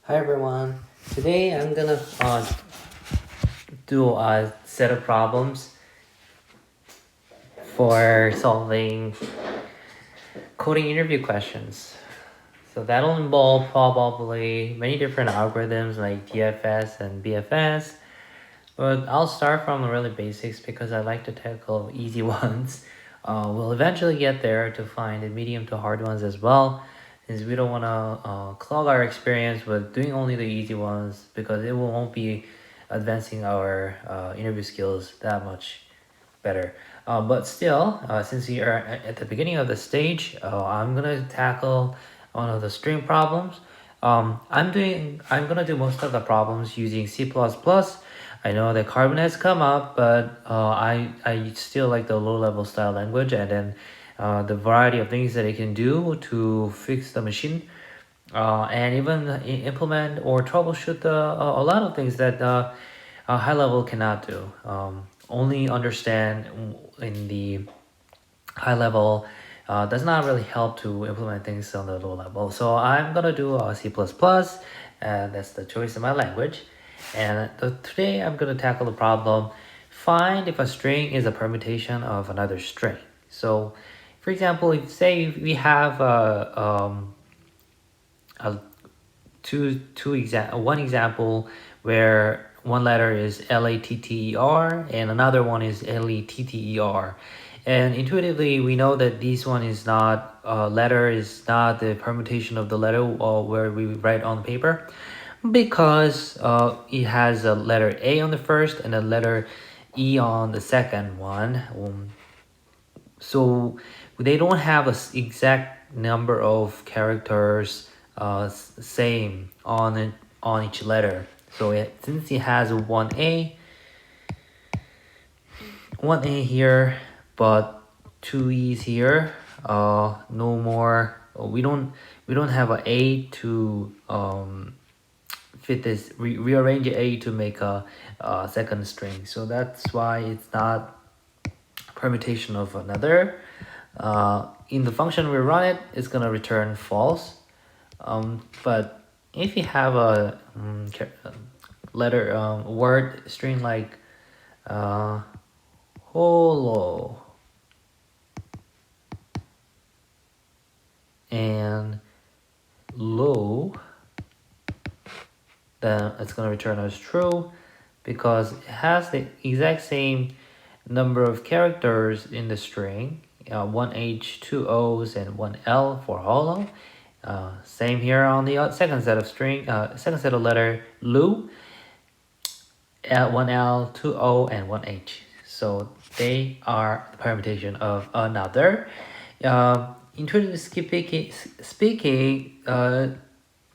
Hi everyone. Today I'm gonna do a set of problems for solving coding interview questions. So that'll involve probably many different algorithms like DFS and BFS. But I'll start from the really basics because I like to tackle easy ones. We'll eventually get there to find the medium to hard ones as well, since we don't want to clog our experience with doing only the easy ones because it won't be advancing our interview skills that much better. But still, since we are at the beginning of the stage, I'm gonna tackle one of the string problems. I'm gonna do most of the problems using C++. I know that Carbon has come up, but I still like the low level style language, and then the variety of things that it can do to fix the machine, and even implement or troubleshoot a lot of things that a high level cannot do. Only understand in the high level does not really help to implement things on the low level. So I'm gonna do C++, and that's the choice of my language. And today I'm gonna tackle the problem, find if a string is a permutation of another string. So for example, if say we have a one example where one letter is latter and another one is letter, and intuitively we know that this one is not letter is not the permutation of the letter where we write on paper, because it has a letter A on the first and a letter E on the second one. So they don't have a exact number of characters same on on each letter. So since it has one A here, but two E's here, no more. We don't have a A to fit this. Rearrange A to make a second string. So that's why it's not permutation of another. In the function we run it, it's gonna return false. But if you have a letter word string like holo and low, then it's gonna return as true because it has the exact same number of characters in the string, one H, two O's, and one L for holo. Same here on the second set of second set of letter Lu, one L, two O, and one H. So they are the permutation of another. Intuitively speaking,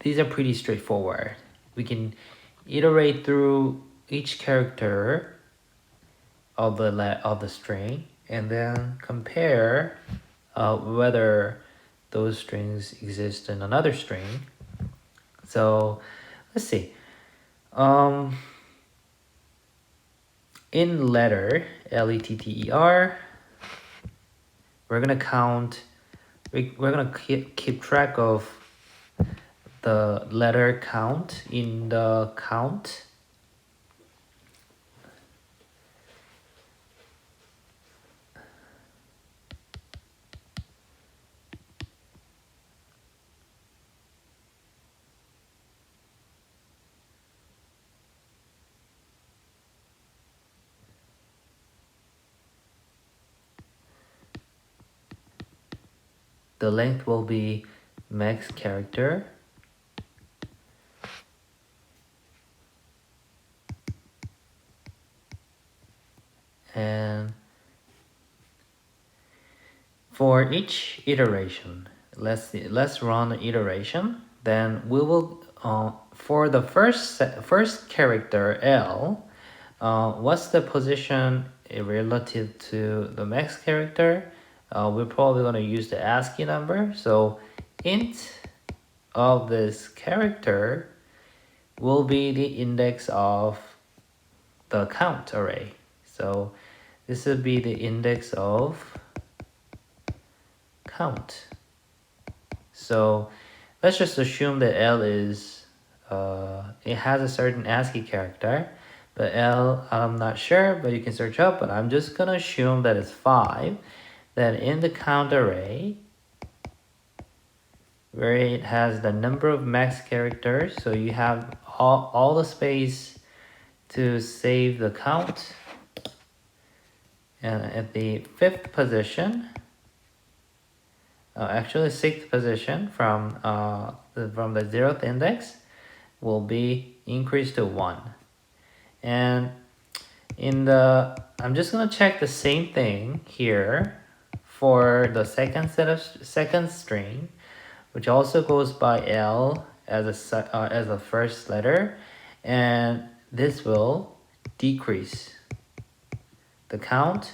these are pretty straightforward. We can iterate through each character of the string and then compare whether those strings exist in another string. So let's see. In letter letter, we're gonna count. We're gonna keep track of the letter count in the count. The length will be max character. And for each iteration, let's run the iteration. Then we will for the first character L, what's the position relative to the max character? We're probably going to use the ASCII number. So int of this character will be the index of the count array. So this will be the index of count. So let's just assume that L is it has a certain ASCII character, but L, I'm not sure, but you can search up, but I'm just gonna assume that it's 5. Then in the count array, where it has the number of max characters, so you have all the space to save the count. And at the 5th position, actually 6th position from the 0th index will be increased to 1. And I'm just gonna check the same thing here for the second string, which also goes by L as a first letter, and this will decrease the count.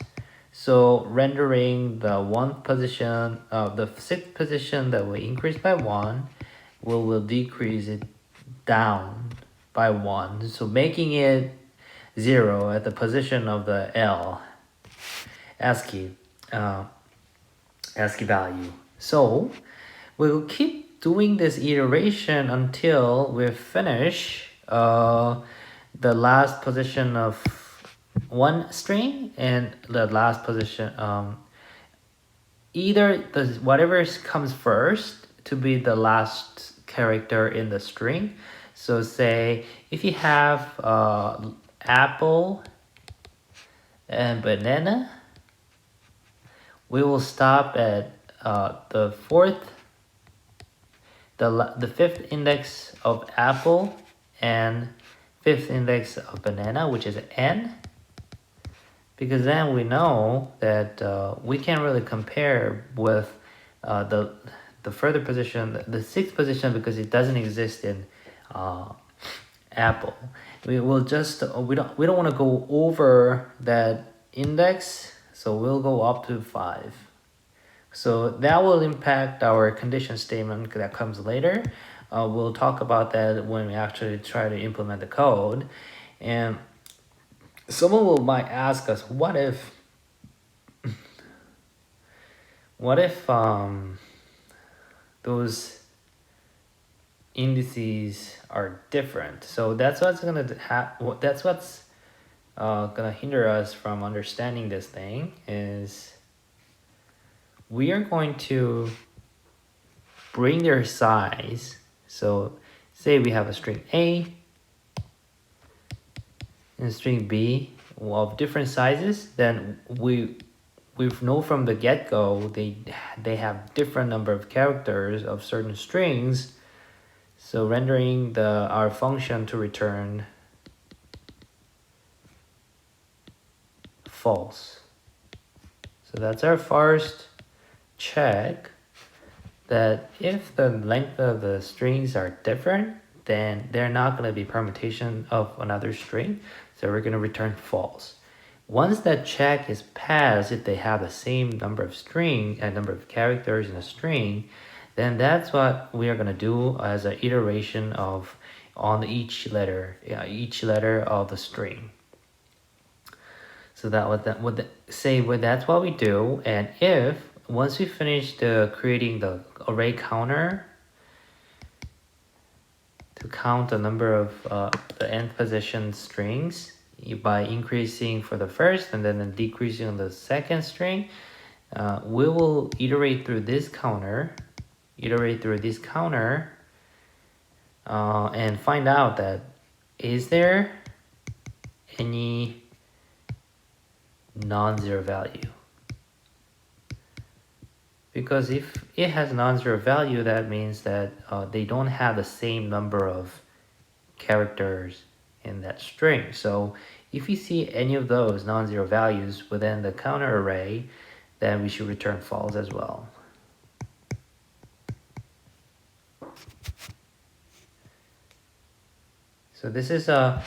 So rendering the 6th position that will increase by 1 will decrease it down by 1, so making it 0 at the position of the L ASCII value. So we'll keep doing this iteration until we finish the last position of one string and the last position, either whatever comes first to be the last character in the string. So say if you have apple and banana, we will stop at the 5th index of apple and 5th index of banana, which is n, because then we know that we can't really compare with the further position, the 6th position, because it doesn't exist in apple. We will just we don't want to go over that index, so we'll go up to 5. So that will impact our condition statement that comes later. We'll talk about that when we actually try to implement the code. And someone might ask us, what if those indices are different? So that's what's gonna hinder us from understanding this thing, is we are going to bring their size. So say we have a string A and a string B of different sizes, then we know from the get-go they have different number of characters of certain strings. So rendering our function to return false. So that's our first check, that if the length of the strings are different, then they're not going to be permutation of another string, so we're going to return false. Once that check is passed, if they have the same number of number of characters in a string, then that's what we are going to do as an iteration on each letter of the string. So that's what we do. And if once we finish creating the array counter to count the number of the nth position strings by increasing for the first and then decreasing on the second string, we will iterate through this counter and find out that is there any non-zero value. Because if it has non-zero value, that means that they don't have the same number of characters in that string. So if you see any of those non-zero values within the counter array, then we should return false as well. So this is a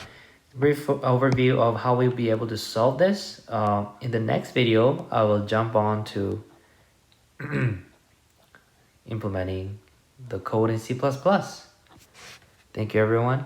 brief overview of how we'll be able to solve this. In the next video, I will jump on to implementing the code in C++. Thank you, everyone.